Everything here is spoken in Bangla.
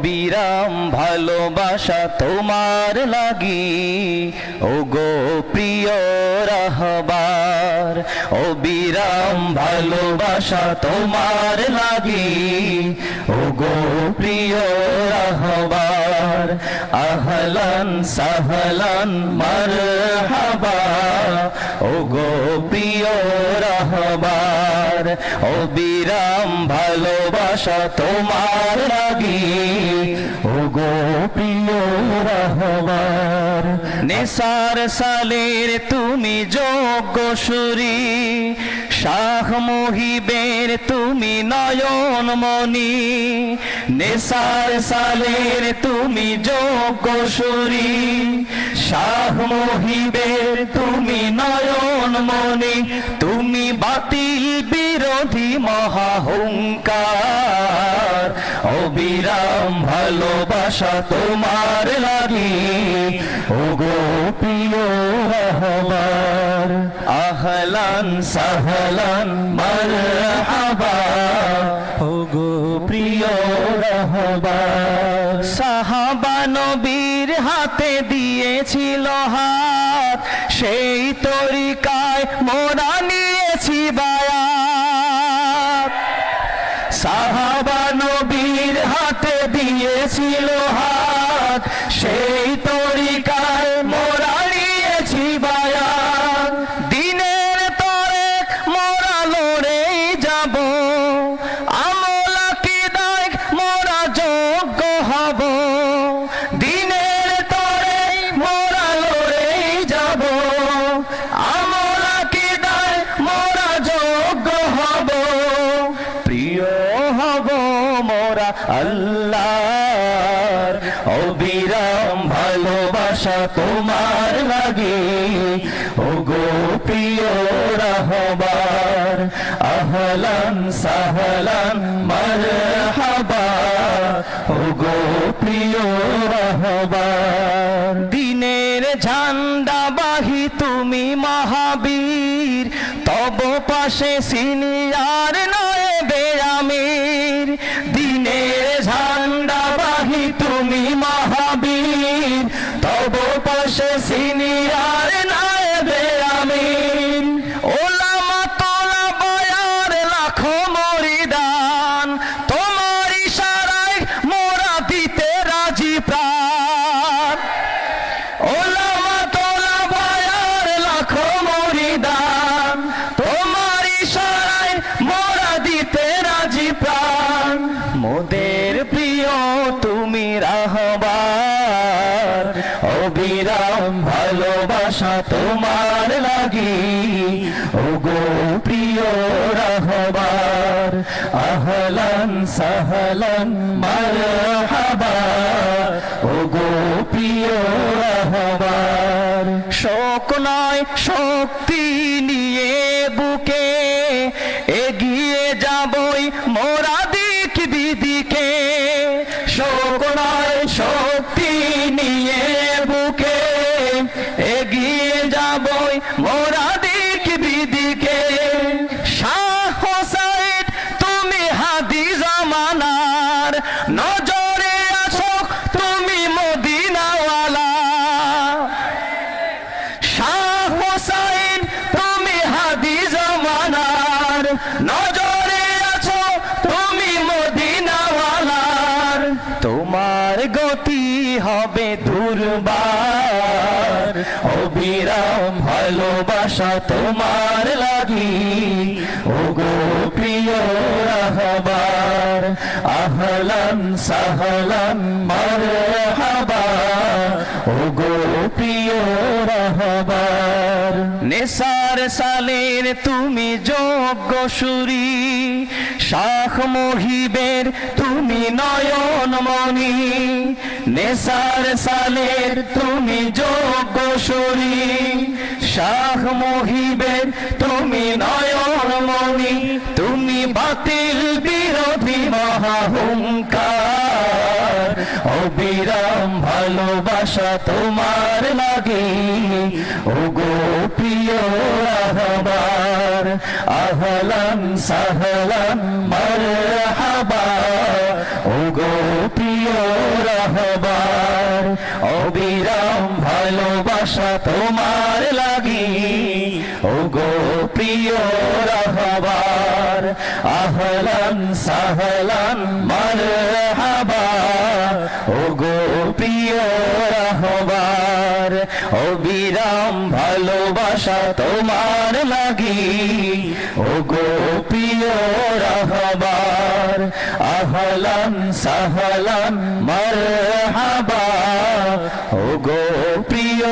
অবিরাম ভালোবাসা তোমার লাগি ও গো প্রিয় রাহবার অবিরাম ভালোবাসা তোমার লাগি ও গো প্রিয় রাহবার আহলান সাহলান মারহাবা ও গো প্রিয় রাহবার অবিরাম ভালোবাসা তোমার লাগি ও গো প্রিয় রাহবার নিসার সালের তুমি যোগ্য সুরী শাহ মুহিবের তুমি নয়নমণি নিসার সালের তুমি যোগ্য সুরী শাহ মুহিবের তুমি নয়নমণি তুমি বাতিল বিরোধী মহাহুঙ্কার অবিরাম ভালোবাসা তোমার লাগি ও গো প্রিয় রাহবার আহলান সাহলান মারহাবা ও গো প্রিয় রাহবার সাহাবা নবীর হাতে দিয়েছিল হাত সেই তরিকায় মোরা নিয়েছি বায়াত সাহাবা নবীর হাতে দিয়েছিল হাত সেই তরিকায় মোরা নিয়েছি বায়াত দিনের তরে মোরা লড়েই যাব আমল আকীদায় মোরা যোগ্য হব দিনের তরে মোরা লড়েই যাব আমল আকীদায় মোরা যোগ্য হব প্রিয় হব মোরা আল্লাহর অবিরাম ভালোবাসা তোমার লাগি ও গো প্রিয় রাহবার আহলান সাহলান মারহাবা ও গো প্রিয় রাহবার দিনের ঝান্ডা বাহি তুমি মহাবীর তব পাশে সিনিয়র নয় বেআমির দিনের ঝান্ডা বাহি তুমি মহাবীর তব পাশে সিনিয়র নয় বেআমির ওলামা তোলা বায়ার লাখো মরিদান তোমার ইশারায় মোরা দিতে রাজি প্রাণ ওলামা তোলা বায়ার লাখো মরিদান তোমার ইশারায় মোরা দিতে রাজি প্রাণ মোদের প্রিয় তুমি রাহবার অবিরাম ভালোবাসা তোমার লাগি ও গো প্রিয় রাহবার আহলান সাহলান মারহাবা ও গো প্রিয় রাহবার শোক নয় শক্তি নিয়ে বুকে এগিয়ে যাবই মোরা দিক বিদিকে শোক নয় শক্তি নিয়ে বুকে এগিয়ে যাবই মোরা দিক বিদিকে শাহ হোসাইন তুমি হাদি জামানার নজরে আছো তুমি মদিনাওয়ালা শাহ হোসাইন তুমি হাদি জামানার নজরে আছো তুমি মদিনাওয়ালার তোমার গতি হবে দুর্বার অবিরাম ভালোবাসা তোমার লাগি ও গো প্রিয় রাহবার আহলান সাহলান মারহাবা ও গো প্রিয় রাহবার নিসার সালের তুমি যোগ্য সুরী শাহ মুহিবের তুমি নয়নমণি নিসার সালের তুমি যোগ্য সুরী শাহ মুহিবের তুমি নয়নমণি তুমি বাতিল বিরোধী মহাহুঙ্কার অবিরাম ভালোবাসা তোমার লাগি ও গো প্রিয় রাহবার আহলান সাহলান মারহাবা ও গো প্রিয় রাহবার অবিরাম ভালোবাসা তোমার লাগি ওগো প্রিয় রাহবার আহলান সাহলান মারহাবা ওগো প্রিয় রাহবার অবিরাম ভালোবাসা তোমার লাগি ওগো প্রিয় রাহবার আহলান সাহলান মারহাবা ওগো প্রিয়